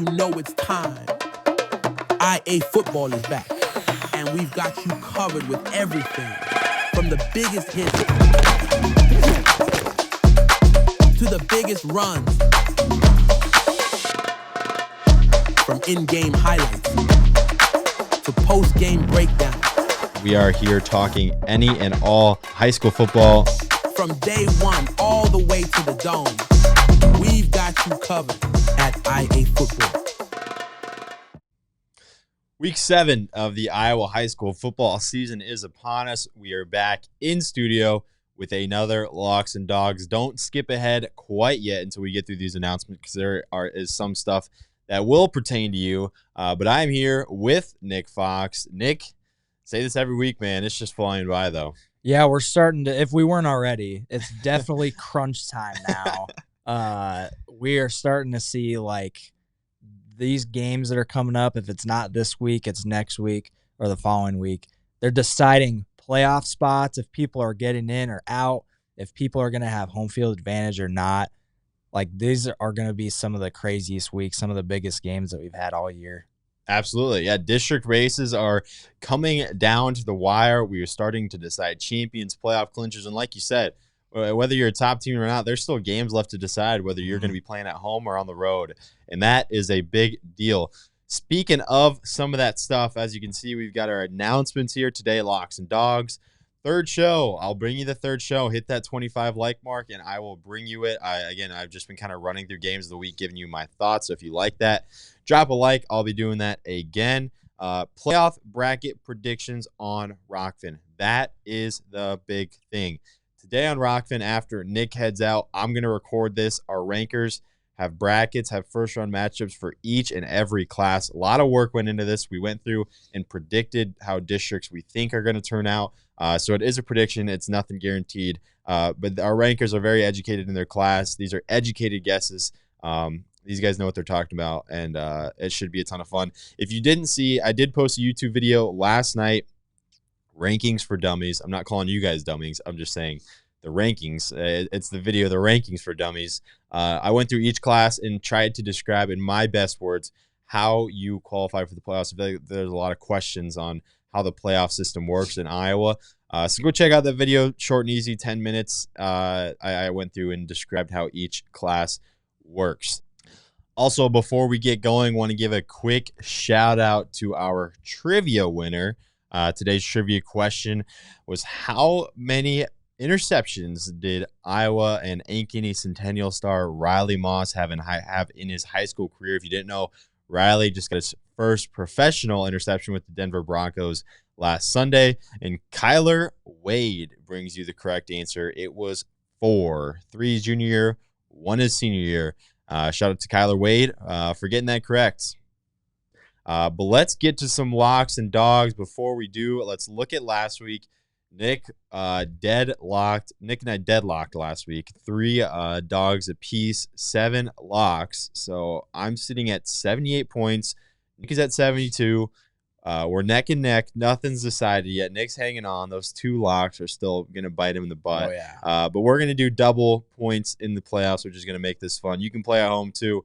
you know it's time. IAfootball is back, and we've got you covered with everything from the biggest hits to the biggest runs, from in-game highlights to post-game breakdowns. We are here talking any and all high school football. From day one all the way to the dome, we've got you covered at IAfootball. Week 7 of the Iowa high school football season is upon us. We are back in studio with another Locks and Dogs. Don't skip ahead quite yet until we get through these announcements, because there is some stuff that will pertain to you. But I'm here with Nick Fox. Nick, say this every week, man. It's just flying by, though. Yeah, we're starting to, if we weren't already, it's definitely crunch time now. We are starting to see, like, these games that are coming up. If it's not this week, it's next week or the following week. They're deciding playoff spots, if people are getting in or out, if people are going to have home field advantage or not. Like, these are going to be some of the craziest weeks, some of the biggest games that we've had all year. Absolutely. Yeah, district races are coming down to the wire. We are starting to decide champions, playoff clinchers, and like you said, whether you're a top team or not, there's still games left to decide whether you're going to be playing at home or on the road, and that is a big deal. Speaking of some of that stuff, as you can see, we've got our announcements here today, Locks and Dogs. Third show. I'll bring you the third show. Hit that 25 like mark, and I will bring you it. I've just been kind of running through games of the week, giving you my thoughts. So if you like that, drop a like. I'll be doing that again. Playoff bracket predictions on Rockfin. That is the big thing. Today on Rockfin, after Nick heads out, I'm going to record this. Our rankers have brackets, have first-round matchups for each and every class. A lot of work went into this. We went through and predicted how districts we think are going to turn out. So it is a prediction. It's nothing guaranteed. But our rankers are very educated in their class. These are educated guesses. These guys know what they're talking about, and it should be a ton of fun. If you didn't see, I did post a YouTube video last night, rankings for dummies. I'm not calling you guys dummies. I'm just saying the rankings. It's the video, the rankings for dummies. I went through each class and tried to describe in my best words how you qualify for the playoffs. I feel like there's a lot of questions on how the playoff system works in Iowa. So go check out that video, short and easy, 10 minutes. I went through and described how each class works. Also, before we get going, want to give a quick shout out to our trivia winner. Today's trivia question was, how many interceptions did Iowa and Ankeny Centennial star Riley Moss have in his high school career? If you didn't know, Riley just got his first professional interception with the Denver Broncos last Sunday, and Kyler Wade brings you the correct answer. It was 4. 3 his junior year, 1 his senior year. Shout out to Kyler Wade for getting that correct. But let's get to some locks and dogs. Before we do, let's look at last week. Nick deadlocked. Nick and I deadlocked last week. 3 dogs apiece, 7 locks. So I'm sitting at 78 points. Nick is at 72. We're neck and neck. Nothing's decided yet. Nick's hanging on. Those 2 locks are still going to bite him in the butt. Oh, yeah. But we're going to do double points in the playoffs, which is going to make this fun. You can play at home, too,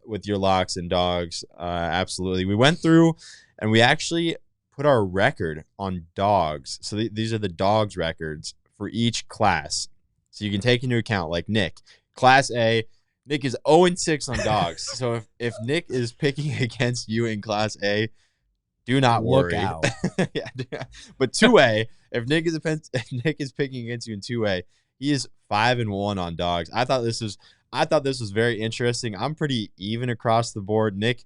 with your locks and dogs. Absolutely. We went through, and we actually put our record on dogs. So these are the dogs records for each class. So you can take into account, like Nick, Class A. Nick is 0-6 on dogs. So if Nick is picking against you in Class A, do not worry. Look out. Yeah, but 2A, if Nick is picking against you in 2A, he is 5-1 on dogs. I thought this was very interesting. I'm pretty even across the board. Nick,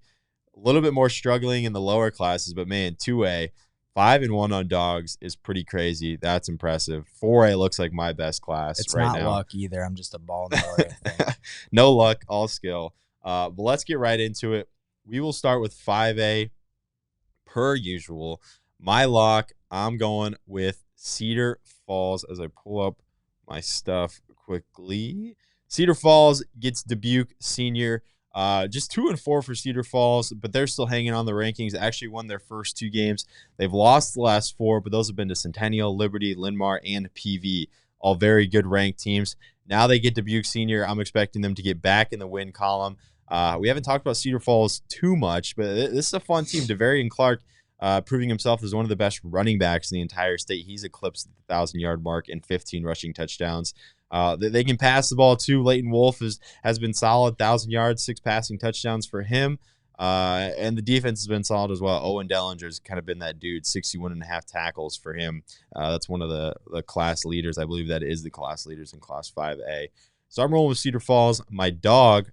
a little bit more struggling in the lower classes, but man, 2A, 5-1 on dogs is pretty crazy. That's impressive. 4A looks like my best class It's right not now. luck either. I'm just a ball in the air, I think. No luck, all skill. But let's get right into it. We will start with 5A per usual. My lock, I'm going with Cedar Falls as I pull up my stuff quickly. Cedar Falls gets Dubuque senior. Just 2-4 for Cedar Falls, but they're still hanging on the rankings. They actually won their first 2 games. They've lost the last 4, but those have been to Centennial, Liberty, Linn-Mar, and PV. All very good ranked teams. Now they get Dubuque Senior. I'm expecting them to get back in the win column. We haven't talked about Cedar Falls too much, but this is a fun team. DeVarian Clark proving himself as one of the best running backs in the entire state. He's eclipsed the 1,000-yard mark and 15 rushing touchdowns. They can pass the ball too. Leighton Wolf has been solid, 1,000 yards, 6 passing touchdowns for him. And the defense has been solid as well. Owen Dellinger's kind of been that dude, 61.5 tackles for him. That's one of the class leaders. I believe that is the class leaders in Class 5A. So I'm rolling with Cedar Falls. My dog,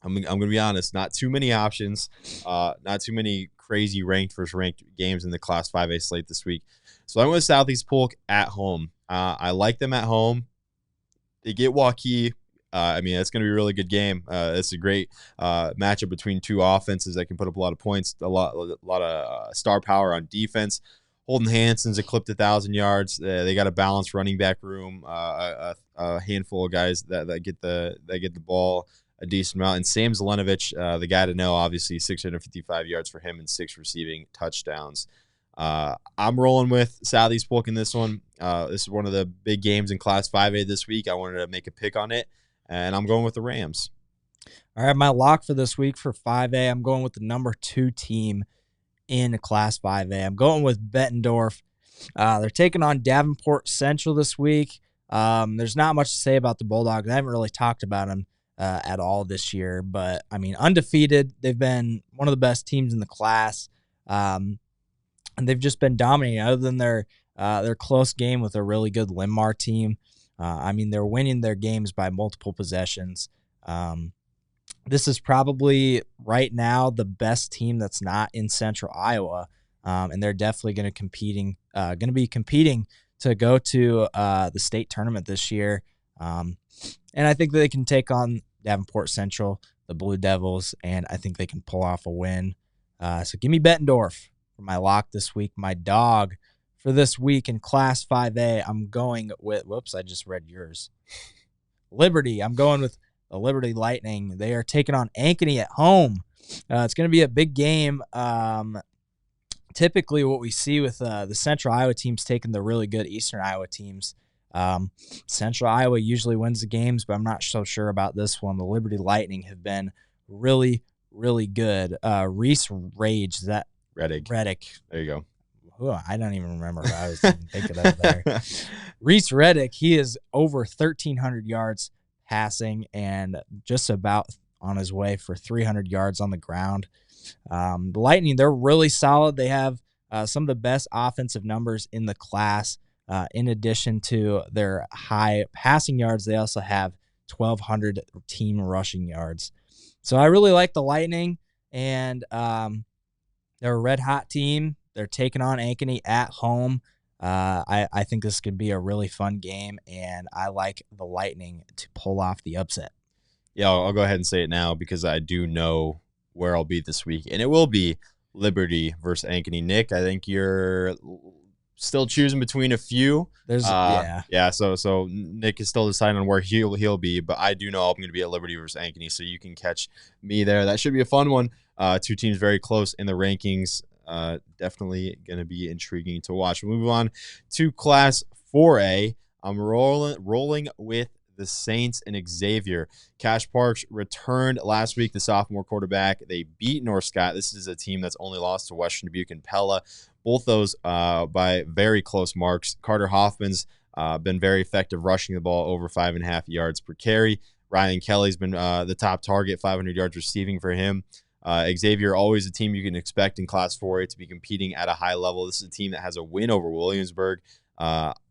I'm going to be honest, not too many options, not too many crazy versus ranked games in the Class 5A slate this week. So I went with Southeast Polk at home. I like them at home. They get Hawkeyes. It's going to be a really good game. It's a great matchup between two offenses that can put up a lot of points, a lot of star power on defense. Holden Hansen's eclipsed 1,000 yards. They got a balanced running back room, a handful of guys that get the ball a decent amount. And Sam Zelenovich, the guy to know, obviously 655 yards for him and 6 receiving touchdowns. I'm rolling with Southeast Polk in this one. This is one of the big games in Class 5A this week. I wanted to make a pick on it, and I'm going with the Rams. All right, my lock for this week for 5A, I'm going with the number 2 team in Class 5A. I'm going with Bettendorf. They're taking on Davenport Central this week. There's not much to say about the Bulldogs. I haven't really talked about them at all this year, but undefeated. They've been one of the best teams in the class, and they've just been dominating. Other than their close game with a really good Limar team, they're winning their games by multiple possessions. This is probably right now the best team that's not in Central Iowa, and they're definitely going to be competing to go to the state tournament this year. And I think that they can take on Davenport Central, the Blue Devils, and I think they can pull off a win. So give me Bettendorf for my lock this week. My dog for this week in Class 5A, I'm going with, I just read yours. Liberty. I'm going with the Liberty Lightning. They are taking on Ankeny at home. It's going to be a big game. Typically what we see with the Central Iowa teams taking the really good Eastern Iowa teams. Central Iowa usually wins the games, but I'm not so sure about this one. The Liberty Lightning have been really, really good. Reese Rage, is that Reddick. There you go. Ooh, I don't even remember what I was thinking of there. Reese Reddick, he is over 1,300 yards passing and just about on his way for 300 yards on the ground. The Lightning, they're really solid. They have some of the best offensive numbers in the class. In addition to their high passing yards, they also have 1,200 team rushing yards. So I really like the Lightning, and they're a red-hot team. They're taking on Ankeny at home. I think this could be a really fun game, and I like the Lightning to pull off the upset. Yeah, I'll go ahead and say it now because I do know where I'll be this week, and it will be Liberty versus Ankeny. Nick, I think you're still choosing between a few. So Nick is still deciding on where he'll be, but I do know I'm going to be at Liberty versus Ankeny, so you can catch me there. That should be a fun one. Two teams very close in the rankings. Definitely going to be intriguing to watch. We'll move on to Class 4A. I'm rolling with the Saints and Xavier. Cash Parks returned last week, the sophomore quarterback. They beat North Scott. This is a team that's only lost to Western Dubuque and Pella. Both those by very close marks. Carter Hoffman's been very effective rushing the ball, over 5.5 yards per carry. Ryan Kelly's been the top target, 500 yards receiving for him. Xavier, always a team you can expect in Class 4A to be competing at a high level. This is a team that has a win over Williamsburg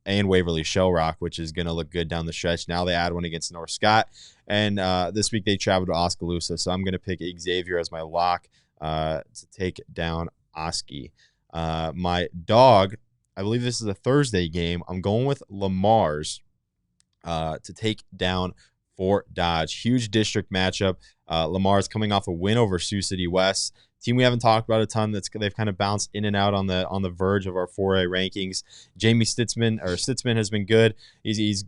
and Waverly Shell Rock, which is going to look good down the stretch. Now they add one against North Scott, and this week they travel to Oskaloosa. So I'm going to pick Xavier as my lock to take down Oski. My dog, I believe this is a Thursday game. I'm going with Lamar's to take down Fort Dodge. Huge district matchup. Lamar's coming off a win over Sioux City West. Team we haven't talked about a ton. They've kind of bounced in and out on the verge of our 4A rankings. Jamie Stitzman has been good. He's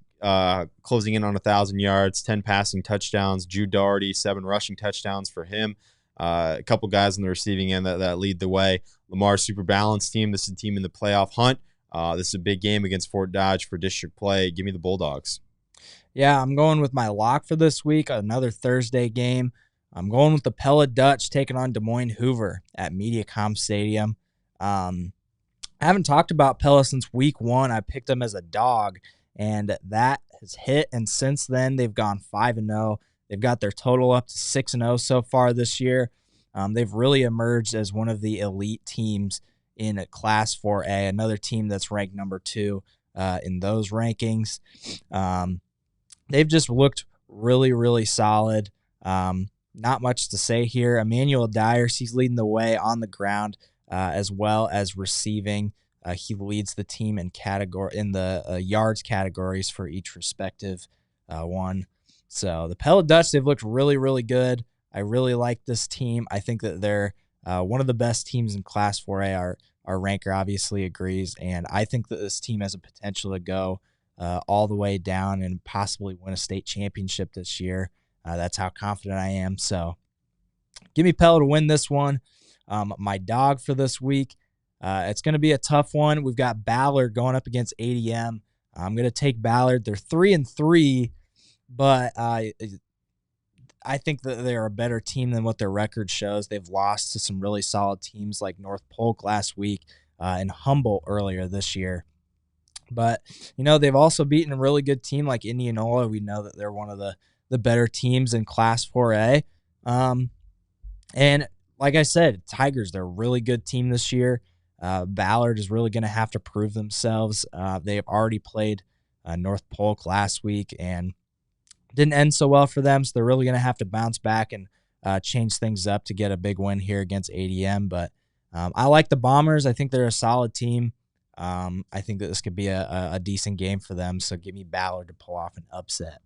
closing in on 1,000 yards, 10 passing touchdowns. Jude Doherty, 7 rushing touchdowns for him. A couple guys on the receiving end that lead the way. Lamar's super balanced team. This is a team in the playoff hunt. This is a big game against Fort Dodge for district play. Give me the Bulldogs. Yeah, I'm going with my lock for this week, another Thursday game. I'm going with the Pella Dutch taking on Des Moines Hoover at MediaCom Stadium. I haven't talked about Pella since week 1. I picked them as a dog, and that has hit. And since then, they've gone 5-0. They've got their total up to 6-0 so far this year. They've really emerged as one of the elite teams in Class 4A, another team that's ranked number 2 in those rankings. They've just looked really, really solid. Not much to say here. Emmanuel Dyers, he's leading the way on the ground as well as receiving. He leads the team in the yards categories for each respective one. So the Pella Dutch, they've looked really, really good. I really like this team. I think that they're one of the best teams in Class 4A. Our ranker obviously agrees, and I think that this team has a potential to go all the way down and possibly win a state championship this year. That's how confident I am. So give me Pella to win this one. My dog for this week, it's going to be a tough one. We've got Ballard going up against ADM. I'm going to take Ballard. They're 3-3, but I think that they're a better team than what their record shows. They've lost to some really solid teams like North Polk last week and Humboldt earlier this year. But, they've also beaten a really good team like Indianola. We know that they're one of the better teams in Class 4A. And like I said, Tigers, they're a really good team this year. Ballard is really going to have to prove themselves. They have already played North Polk last week and didn't end so well for them, so they're really going to have to bounce back and change things up to get a big win here against ADM. But I like the Bombers. I think they're a solid team. I think that this could be a decent game for them, so give me Ballard to pull off an upset.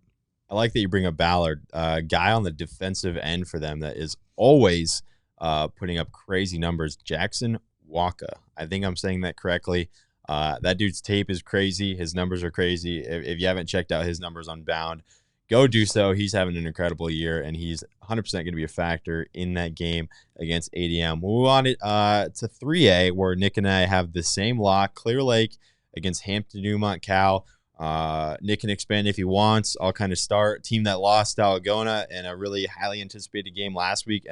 I like that you bring up Ballard, a guy on the defensive end for them that is always putting up crazy numbers. Jackson Waka. I think I'm saying that correctly. That dude's tape is crazy. His numbers are crazy. If you haven't checked out his numbers on Bound, go do so. He's having an incredible year, and he's 100% going to be a factor in that game against ADM. We'll move on to 3A, where Nick and I have the same lock. Clear Lake against Hampton Newmont Cal. Nick can expand if he wants. I'll kind of start. Team that lost Algona in a really highly anticipated game last week.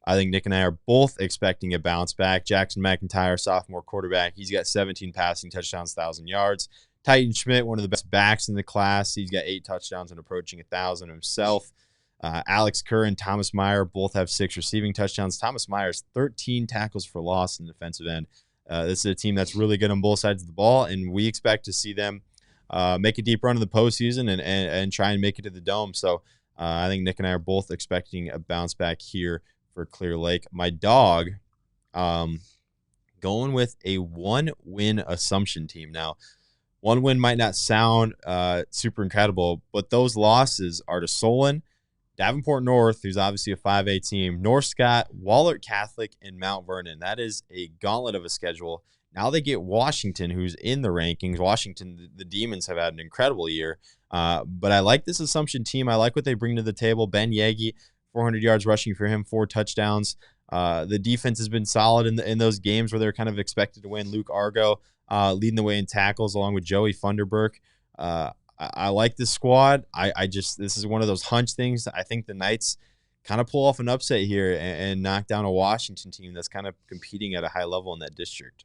I think Nick and I are both expecting a bounce back. Jackson McIntyre, sophomore quarterback. He's got 17 passing touchdowns, 1,000 yards. Titan Schmidt, one of the best backs in the class. He's got 8 touchdowns and approaching 1,000 himself. Alex Kerr and Thomas Meyer both have 6 receiving touchdowns. Thomas Meyer's 13 tackles for loss in the defensive end. This is a team that's really good on both sides of the ball, and we expect to see them make a deep run in the postseason and try and make it to the Dome. So I think Nick and I are both expecting a bounce back here for Clear Lake. My dog, going with a 1-win Assumption team. Now, 1 win might not sound super incredible, but those losses are to Solon, Davenport North, who's obviously a 5A team, North Scott, Wahlert Catholic, and Mount Vernon. That is a gauntlet of a schedule. Now they get Washington, who's in the rankings. Washington, the Demons have had an incredible year. But I like this Assumption team. I like what they bring to the table. Ben Yagi, 400 yards rushing for him, 4 touchdowns. The defense has been solid in those games where they're kind of expected to win. Luke Argo leading the way in tackles along with Joey Funderburk. I like this squad. This is one of those hunch things. I think the Knights kind of pull off an upset here and knock down a Washington team that's kind of competing at a high level in that district.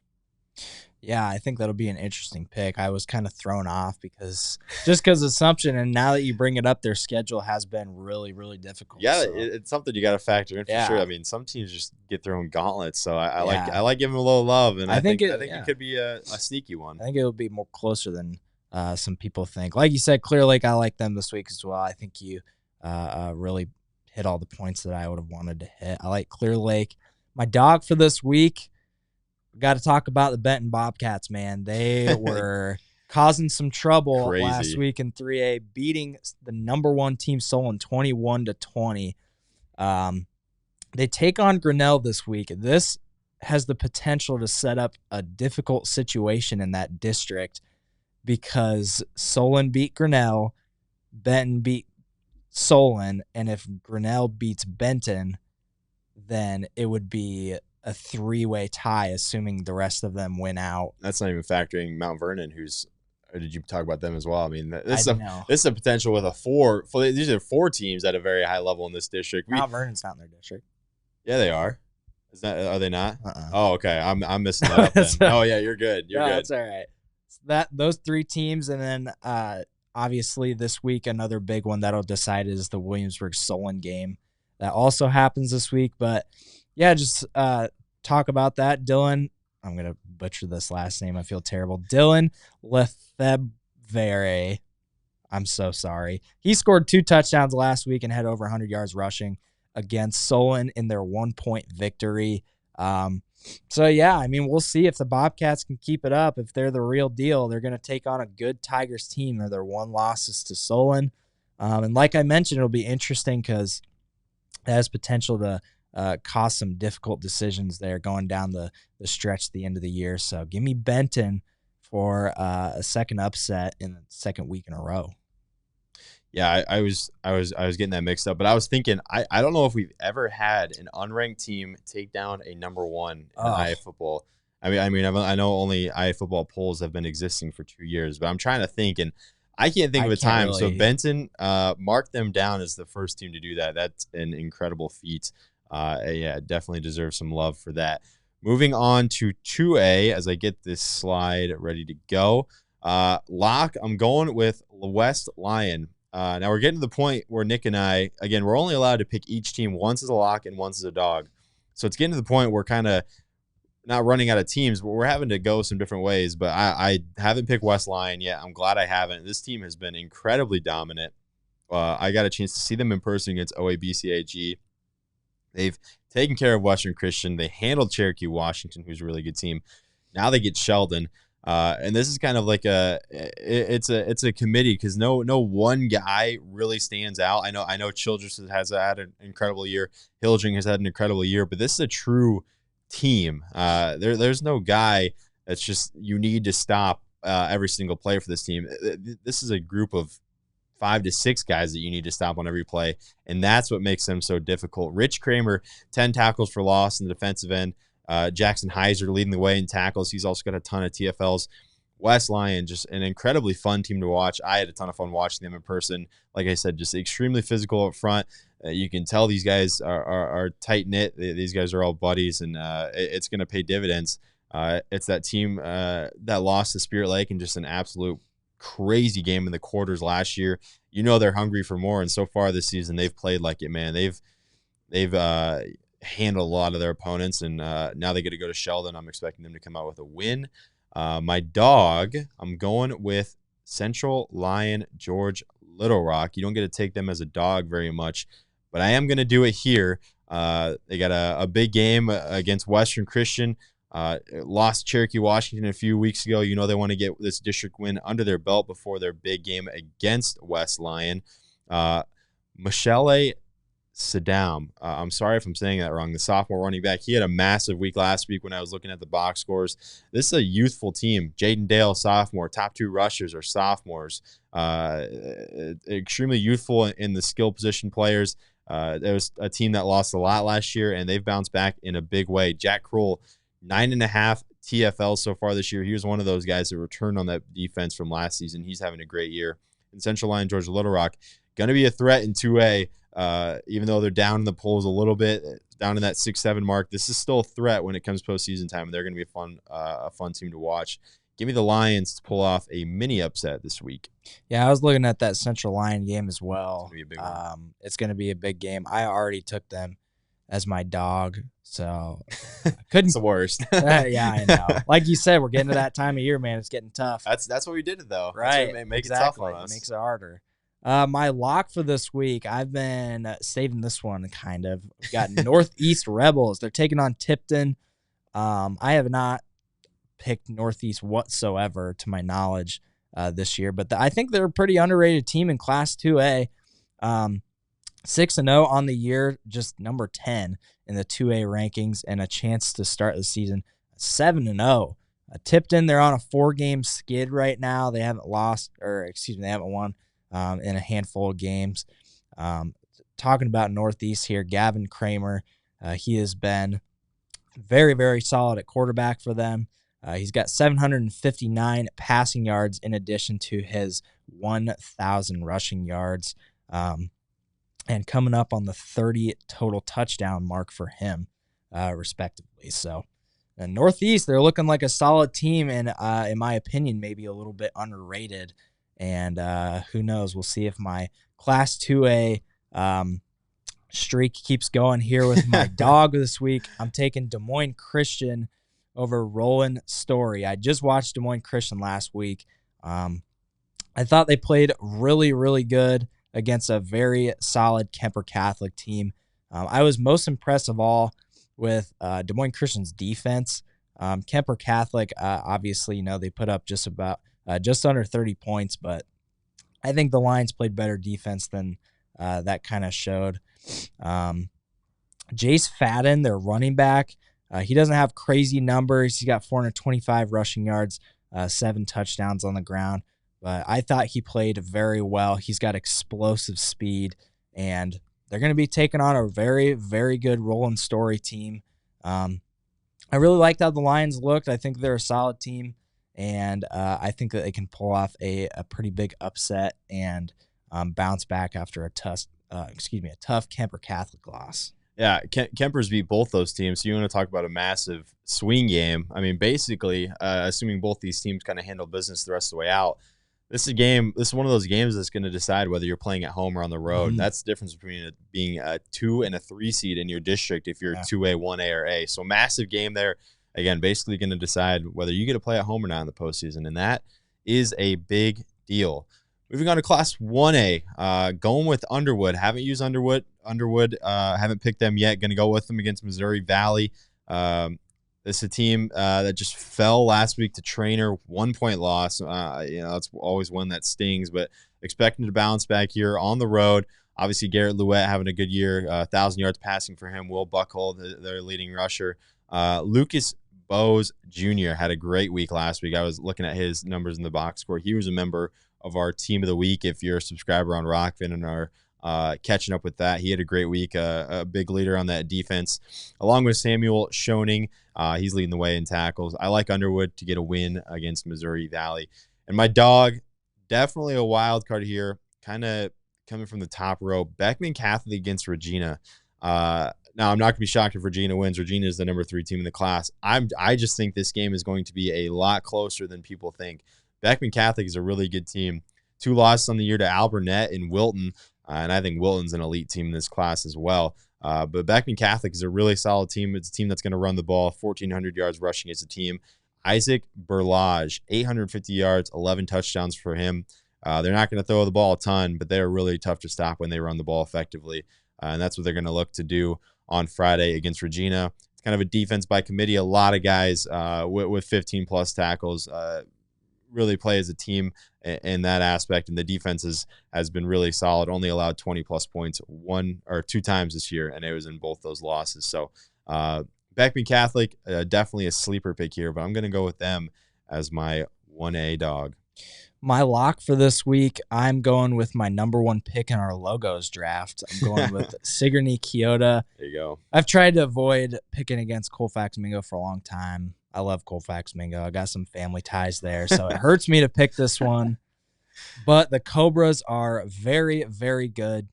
Yeah, I think that'll be an interesting pick. I was kind of thrown off because Assumption, and now that you bring it up, their schedule has been really, really difficult. Yeah, so. it's something you got to factor in for sure. I mean, some teams just get their own gauntlets, so I like giving them a little love, and I think it could be a sneaky one. I think it'll be more closer than some people think. Like you said, Clear Lake, I like them this week as well. I think you really hit all the points that I would have wanted to hit. I like Clear Lake. My dog for this week, we got to talk about the Benton Bobcats, man. They were causing some trouble last week in 3A, beating the number 1 team, Solon, 21-20. They take on Grinnell this week. This has the potential to set up a difficult situation in that district because Solon beat Grinnell, Benton beat Solon, and if Grinnell beats Benton, then it would be a 3-way tie, assuming the rest of them win out. That's not even factoring Mount Vernon, who's Or did you talk about them as well? I mean, this know. is a potential with these are 4 teams at a very high level in this district. Mount Vernon's not in their district. Yeah, they are. Are they not? Uh-uh. Oh, okay. I'm missing that up then. Oh yeah, you're good. You're good. That's all right. Those 3 teams, and then obviously this week another big one that'll decide is the Williamsburg-Solon game. That also happens this week. But yeah, just talk about that. Dylan, I'm gonna butcher this last name. I feel terrible. Dylan Lefebvre. I'm so sorry. He scored 2 touchdowns last week and had over 100 yards rushing against Solon in their 1-point victory. So yeah, I mean, we'll see if the Bobcats can keep it up. If they're the real deal, they're going to take on a good Tigers team. Their 1 losses to Solon. And like I mentioned, it'll be interesting because it has potential to cause some difficult decisions there going down the stretch at the end of the year. So give me Benton for a second upset in the second week in a row. Yeah, I was getting that mixed up, but I was thinking I don't know if we've ever had an unranked team take down a number 1 in IAfootball. I mean I know only IAfootball polls have been existing for 2 years, but I'm trying to think, and I can't think of a time. Really. So Benton marked them down as the first team to do that. That's an incredible feat. Yeah, definitely deserves some love for that. Moving on to 2A as I get this slide ready to go. Lock, I'm going with West Lion. Now we're getting to the point where Nick and I, again, we're only allowed to pick each team once as a lock and once as a dog. So it's getting to the point where we're kind of not running out of teams, but we're having to go some different ways. But I haven't picked West Lion yet. I'm glad I haven't. This team has been incredibly dominant. I got a chance to see them in person against OABCAG. They've taken care of Western Christian. They handled Cherokee Washington, who's a really good team. Now they get Sheldon. And this is kind of like it's a committee because no one guy really stands out. I know Childress has had an incredible year. Hildring has had an incredible year, but this is a true team. There's no guy that's just you need to stop every single play for this team. This is a group of 5 to 6 guys that you need to stop on every play, and that's what makes them so difficult. Rich Kramer, 10 tackles for loss in the defensive end. Jackson Heiser leading the way in tackles. He's also got a ton of TFLs. West Lion, just an incredibly fun team to watch. I had a ton of fun watching them in person. Like I said, just extremely physical up front. You can tell these guys are tight-knit. These guys are all buddies, and it's going to pay dividends. It's that team that lost to Spirit Lake in just an absolute crazy game in the quarters last year. You know they're hungry for more, and so far this season they've played like it, man. They've handle a lot of their opponents, and now they get to go to Sheldon. I'm expecting them to come out with a win. My dog, I'm going with Central Lion George Little Rock. You don't get to take them as a dog very much, but I am going to do it here. They got a big game against Western Christian. Lost Cherokee Washington a few weeks ago. You know they want to get this district win under their belt before their big game against West Lion. Michele Saddam. I'm sorry if I'm saying that wrong. The sophomore running back. He had a massive week last week when I was looking at the box scores. This is a youthful team. Jaden Dale, sophomore. Top 2 rushers are sophomores. Extremely youthful in the skill position players. There was a team that lost a lot last year, and they've bounced back in a big way. Jack Kroll, 9.5 TFLs so far this year. He was one of those guys that returned on that defense from last season. He's having a great year. And Central Lion Georgia Little Rock, going to be a threat in 2A. Even though they're down in the polls a little bit, down in that 6-7 mark, this is still a threat when it comes postseason time, and they're going to be a fun team to watch. Give me the Lions to pull off a mini upset this week. Yeah, I was looking at that Central Lion game as well. It's going to be a big one. It's going to be a big game. I already took them as my dog, so I couldn't. It's the worst. Yeah, I know. Like you said, we're getting to that time of year, man. It's getting tough. That's what we did it though. Right. It makes exactly. it tough on us. It makes it harder. My lock for this week, I've been saving this one kind of. We've got Northeast Rebels. They're taking on Tipton. I have not picked Northeast whatsoever to my knowledge this year, but I think they're a pretty underrated team in Class 2A. 6-0 on the year, just number 10 in the 2A rankings, and a chance to start the season 7-0. Tipton, they're on a 4-game skid right now. They haven't they haven't won in a handful of games. Talking about Northeast here, Gavin Kramer, he has been very, very solid at quarterback for them. He's got 759 passing yards in addition to his 1,000 rushing yards, and coming up on the 30 total touchdown mark for him, respectively. So, Northeast, they're looking like a solid team, and in my opinion, maybe a little bit underrated. And who knows? We'll see if my Class 2A streak keeps going here with my dog this week. I'm taking Des Moines Christian over Roland Story. I just watched Des Moines Christian last week. I thought they played really, really good against a very solid Kemper Catholic team. I was most impressed of all with Des Moines Christian's defense. Kemper Catholic, obviously, they put up just under 30 points, but I think the Lions played better defense than that kind of showed. Jace Fadden, their running back, he doesn't have crazy numbers. He's got 425 rushing yards, 7 touchdowns on the ground, but I thought he played very well. He's got explosive speed, and they're going to be taking on a very, very good Roland Story team. I really liked how the Lions looked. I think they're a solid team, and I think that they can pull off a pretty big upset and bounce back after a tough Kemper Catholic loss. Yeah, Kemper's beat both those teams. So you want to talk about a massive swing game. I mean, basically, assuming both these teams kind of handle business the rest of the way out, this is one of those games that's going to decide whether you're playing at home or on the road. Mm-hmm. That's the difference between it being a 2 and a 3 seed in your district if you're 2A, 1A, or A. So massive game there. Again, basically going to decide whether you get to play at home or not in the postseason, and that is a big deal. Moving on to Class 1A, going with Underwood. Haven't used Underwood. Haven't picked them yet. Going to go with them against Missouri Valley. This is a team that just fell last week to Trainer. 1-point loss. That's always one that stings, but expecting to bounce back here on the road. Obviously, Garrett Louette having a good year. 1,000 yards passing for him. Will Buckhold, their leading rusher. Lucas Bose Jr. had a great week last week. I was looking at his numbers in the box score. He was a member of our team of the week. If you're a subscriber on Rockfin and are catching up with that, he had a great week, a big leader on that defense, along with Samuel Schoening. He's leading the way in tackles. I like Underwood to get a win against Missouri Valley. And my dog, definitely a wild card here, kind of coming from the top row, Beckman Catholic against Regina. Now, I'm not going to be shocked if Regina wins. Regina is the number 3 team in the class. I just think this game is going to be a lot closer than people think. Beckman Catholic is a really good team. 2 losses on the year to Alburnett and Wilton, and I think Wilton's an elite team in this class as well. But Beckman Catholic is a really solid team. It's a team that's going to run the ball, 1,400 yards rushing as a team. Isaac Berlage, 850 yards, 11 touchdowns for him. They're not going to throw the ball a ton, but they're really tough to stop when they run the ball effectively, and that's what they're going to look to do on Friday against Regina. It's kind of a defense by committee. A lot of guys with 15-plus tackles really play as a team in that aspect, and the defense has been really solid. Only allowed 20-plus points 1 or 2 times this year, and it was in both those losses. So Beckman Catholic, definitely a sleeper pick here, but I'm going to go with them as my 1A dog. My lock for this week, I'm going with my number 1 pick in our Logos draft. I'm going with Sigourney Keota. There you go. I've tried to avoid picking against Colfax Mingo for a long time. I love Colfax Mingo. I got some family ties there, so it hurts me to pick this one. But the Cobras are very, very good.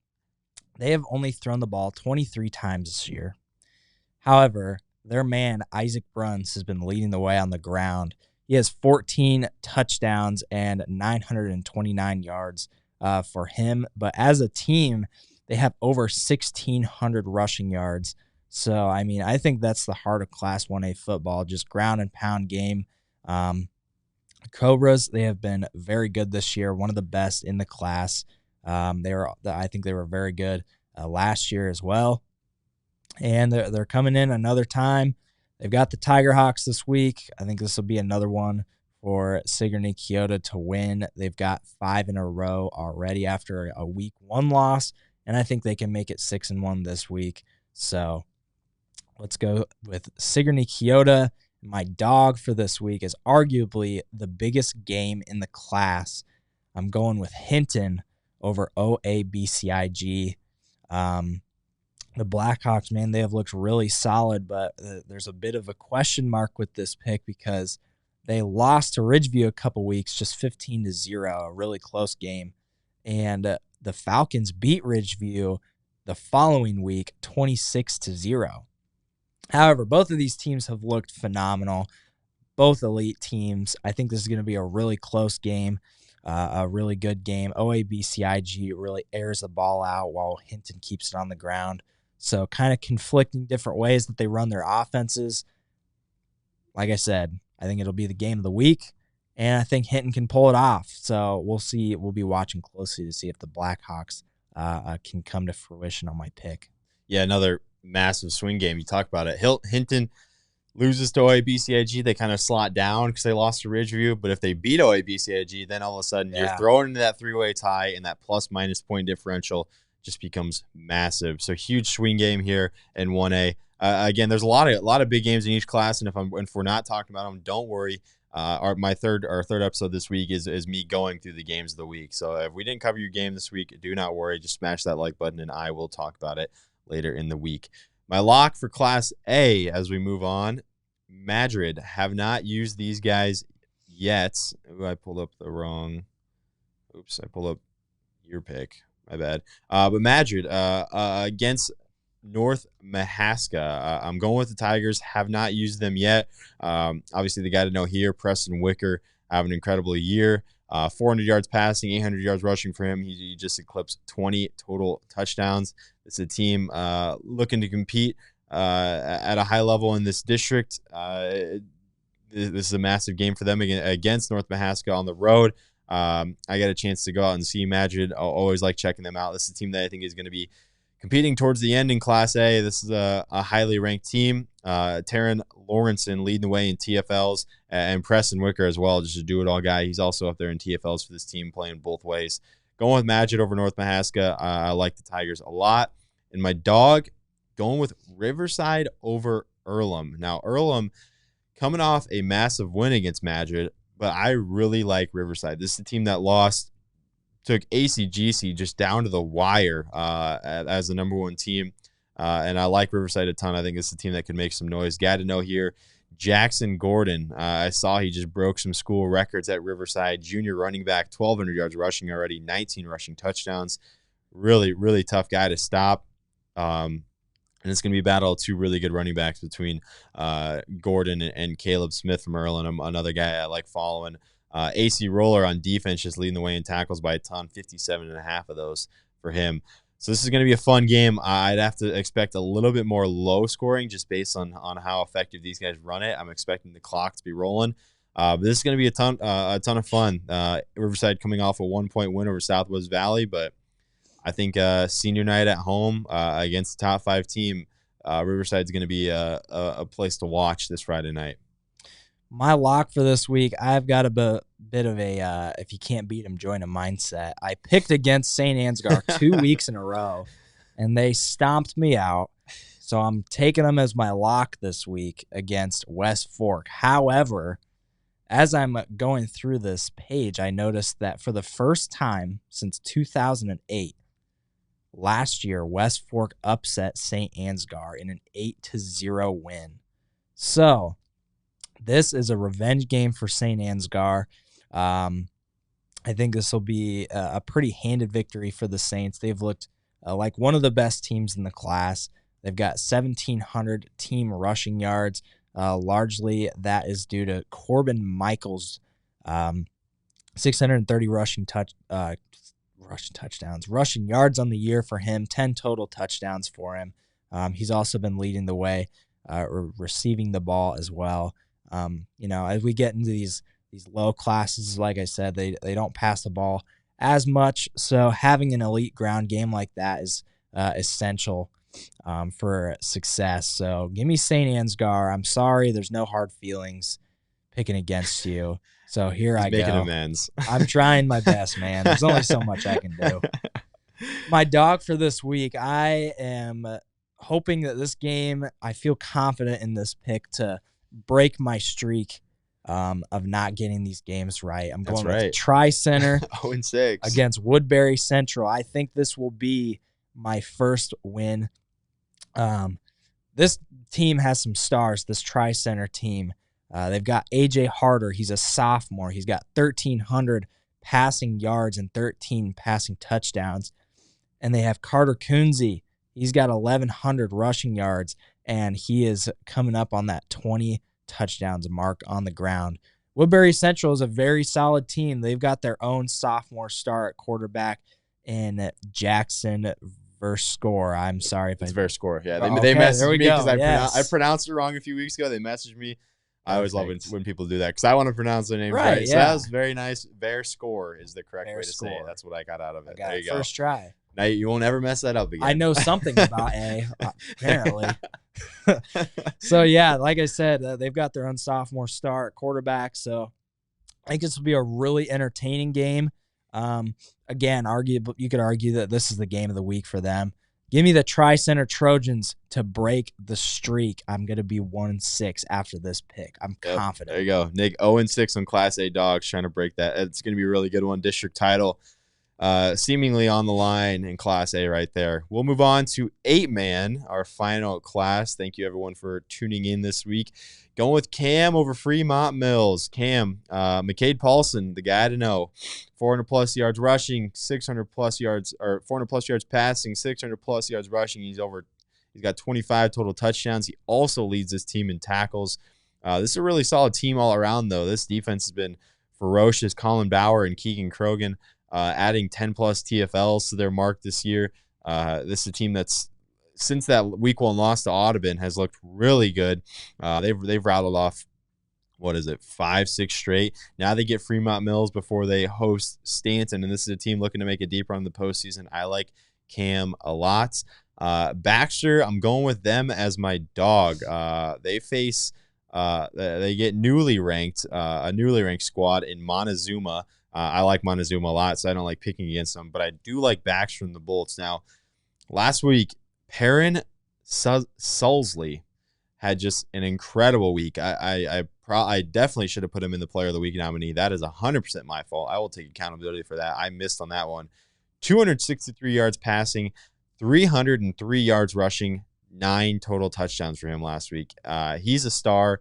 They have only thrown the ball 23 times this year. However, their man, Isaac Bruns, has been leading the way on the ground. He has 14 touchdowns and 929 yards for him. But as a team, they have over 1,600 rushing yards. So, I mean, I think that's the heart of Class 1A football, just ground and pound game. Cobras, they have been very good this year, one of the best in the class. I think they were very good last year as well. And they're coming in another time. They've got the Tiger Hawks this week. I think this will be another one for Sigourney Keota to win. They've got 5 in a row already after a week 1 loss, and I think they can make it 6-1 this week. So let's go with Sigourney Keota. My dog for this week is arguably the biggest game in the class. I'm going with Hinton over OABCIG. The Blackhawks, man, they have looked really solid, but there's a bit of a question mark with this pick because They lost to Ridgeview a couple weeks, just 15-0, a really close game. And the Falcons beat Ridgeview the following week, 26-0. However, both of these teams have looked phenomenal. Both elite teams. I think this is going to be a really close game, a really good game. OABCIG really airs the ball out while Hinton keeps it on the ground. So kind of conflicting different ways that they run their offenses. Like I said, I think it'll be the game of the week, and I think Hinton can pull it off. So we'll see. We'll be watching closely to see if the Blackhawks can come to fruition on my pick. Yeah, another massive swing game. You talk about it. Hinton loses to OABCIG, they kind of slot down because they lost to Ridgeview. But if they beat OABCIG, then all of a sudden you're thrown into that three-way tie, and that plus-minus point differential just becomes massive. So huge swing game here in 1A. Again, there's a lot of big games in each class, and if we're not talking about them, don't worry. Our third episode this week is me going through the games of the week. So if we didn't cover your game this week, do not worry. Just smash that like button, and I will talk about it later in the week. My lock for Class A as we move on, Madrid. Have not used these guys yet. Ooh, I pulled up the wrong. Oops, I pulled up your pick. My bad. But Madrid against North Mahaska. I'm going with the Tigers. Have not used them yet. Obviously, the guy to know here, Preston Wicker, have an incredible year. 400 yards passing, 800 yards rushing for him. He just eclipsed 20 total touchdowns. It's a team looking to compete at a high level in this district. This is a massive game for them against North Mahaska on the road. I got a chance to go out and see Madrid. I always like checking them out. This is a team that I think is going to be competing towards the end in Class A. This is a highly ranked team. Taryn Lawrenson leading the way in TFLs, and Preston Wicker as well, just a do-it-all guy. He's also up there in TFLs for this team, playing both ways. Going with Madrid over North Mahaska. I like the Tigers a lot. And my dog, going with Riverside over Earlham. Now, Earlham coming off a massive win against Madrid, but I really like Riverside. This is the team that took ACGC just down to the wire as the number one team. And I like Riverside a ton. I think it's a team that could make some noise. Got to know here, Jackson Gordon. I saw he just broke some school records at Riverside. Junior running back, 1,200 yards rushing already, 19 rushing touchdowns. Really, really tough guy to stop. And it's going to be a battle of two really good running backs between Gordon and Caleb Smith from Earlham, another guy I like following. AC Roller on defense just leading the way in tackles by a ton, 57.5 of those for him. So this is going to be a fun game. I'd have to expect a little bit more low scoring just based on how effective these guys run it. I'm expecting the clock to be rolling. But this is going to be a ton of fun. Riverside coming off a 1-point win over Southwest Valley, but I think senior night at home against the top 5 team, Riverside's going to be a place to watch this Friday night. My lock for this week, I've got a bit of a if you can't beat them, join a mindset. I picked against St. Ansgar 2 weeks in a row, and they stomped me out. So I'm taking them as my lock this week against West Fork. However, as I'm going through this page, I noticed that for the first time since 2008, last year, West Fork upset St. Ansgar in an 8-0 win. So this is a revenge game for St. Ansgar. I think this will be a pretty handed victory for the Saints. They've looked like one of the best teams in the class. They've got 1,700 team rushing yards. Largely that is due to Corbin Michaels' 630 rushing yards on the year for him, 10 total touchdowns for him. He's also been leading the way, receiving the ball as well. As we get into these low classes, like I said, they don't pass the ball as much. So having an elite ground game like that is essential for success. So give me St. Ansgar. I'm sorry, there's no hard feelings picking against you. So here I go. Making amends. I'm trying my best, man. There's only so much I can do. My dog for this week, I am hoping that this game, I feel confident in this pick to break my streak of not getting these games right. I'm going with Tri-Center 0-6 against Woodbury Central. I think this will be my first win. This team has some stars, this Tri-Center team. They've got A.J. Harder. He's a sophomore. He's got 1,300 passing yards and 13 passing touchdowns. And they have Carter Kunze. He's got 1,100 rushing yards, and he is coming up on that 20 touchdowns mark on the ground. Woodbury Central is a very solid team. They've got their own sophomore star at quarterback in Jackson Verscore. I'm sorry if it's Verscore. Yeah, they okay, messaged me because yes. I pronounced it wrong a few weeks ago. They messaged me. I always love when people do that because I want to pronounce their names right. So that was very nice. Verscore is the correct way to say it. That's what I got out of it. There you go. First try. Now you won't ever mess that up again. I know something about A, apparently. So, yeah, like I said, they've got their own sophomore star at quarterback. So I think this will be a really entertaining game. Again, you could argue that this is the game of the week for them. Give me the Tri-Center Trojans to break the streak. I'm going to be 1-6 after this pick. I'm confident. There you go. Nick, 0-6 on Class A Dogs, trying to break that. It's going to be a really good one. District title seemingly on the line in Class A right there. We'll move on to 8-man, our final class. Thank you, everyone, for tuning in this week. Going with Cam over Fremont Mills. Cam, McCade Paulson, the guy to know. 400-plus yards rushing, 600-plus yards, or 400-plus yards passing, 600-plus yards rushing. He's got 25 total touchdowns. He also leads this team in tackles. This is a really solid team all around, though. This defense has been ferocious. Colin Bauer and Keegan Krogan adding 10-plus TFLs to their mark this year. This is a team that's, since that week 1 loss to Audubon, has looked really good. They've rattled off, 5-6 straight. Now they get Fremont Mills before they host Stanton, and this is a team looking to make a deep run in the postseason. I like Cam a lot. Baxter, I'm going with them as my dog. They face they get a newly ranked squad in Montezuma. I like Montezuma a lot, so I don't like picking against them, but I do like Baxter and the Bolts. Now, last week, Perrin Sulsley had just an incredible week. I definitely should have put him in the Player of the Week nominee. That is 100% my fault. I will take accountability for that. I missed on that one. 263 yards passing, 303 yards rushing, 9 total touchdowns for him last week. He's a star.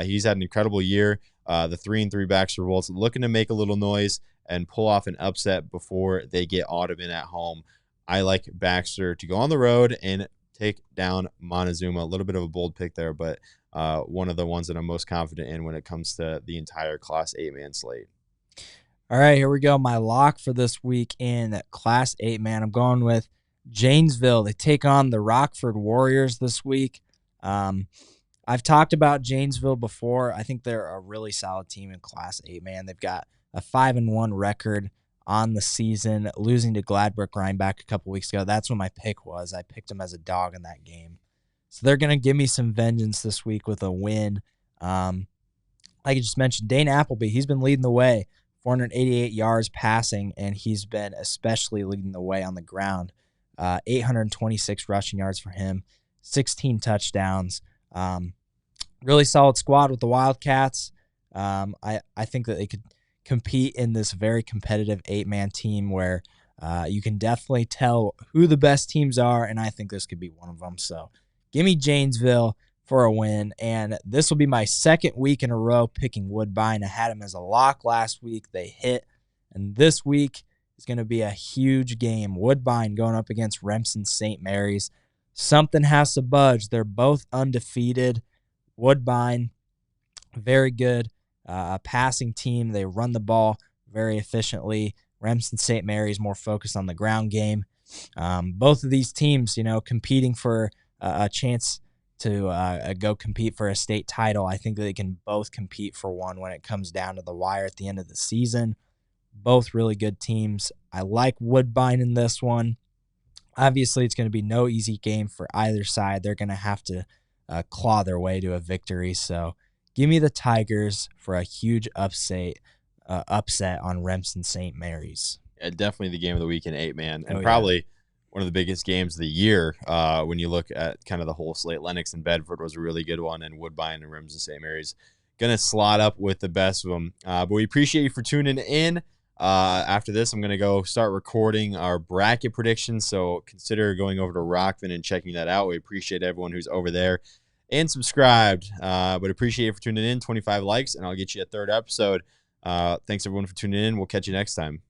He's had an incredible year. The 3-3 Baxter Bolts looking to make a little noise and pull off an upset before they get Audubon at home. I like Baxter to go on the road and take down Montezuma. A little bit of a bold pick there, but one of the ones that I'm most confident in when it comes to the entire Class 8-man slate. All right, here we go. My lock for this week in Class 8-man. I'm going with Janesville. They take on the Rockford Warriors this week. I've talked about Janesville before. I think they're a really solid team in Class 8-man. They've got a 5-1 record on the season, losing to Gladbrook Rhinebeck a couple weeks ago. That's what my pick was. I picked them as a dog in that game. So they're going to give me some vengeance this week with a win. Like I just mentioned, Dane Appleby, he's been leading the way, 488 yards passing, and he's been especially leading the way on the ground. 826 rushing yards for him, 16 touchdowns. Really solid squad with the Wildcats. I think that they could compete in this very competitive 8-man team where you can definitely tell who the best teams are, and I think this could be one of them. So give me Janesville for a win, and this will be my second week in a row picking Woodbine. I had him as a lock last week. They hit, and this week is going to be a huge game. Woodbine going up against Remsen St. Mary's. Something has to budge. They're both undefeated. Woodbine, very good passing team. They run the ball very efficiently. Remsen St. Mary's more focused on the ground game. Both of these teams, competing for a chance to go compete for a state title. I think that they can both compete for one when it comes down to the wire at the end of the season. Both really good teams. I like Woodbine in this one. Obviously, it's going to be no easy game for either side. They're going to have to claw their way to a victory. So give me the Tigers for a huge upset on Remsen St. Mary's. Yeah, definitely the game of the week in 8-man, and probably one of the biggest games of the year when you look at kind of the whole slate. Lennox and Bedford was a really good one, and Woodbine and Remsen St. Mary's going to slot up with the best of them. But we appreciate you for tuning in. After this, I'm going to go start recording our bracket predictions, so consider going over to Rockfin and checking that out. We appreciate everyone who's over there and subscribed. But appreciate you for tuning in. 25 likes, and I'll get you a third episode. Thanks, everyone, for tuning in. We'll catch you next time.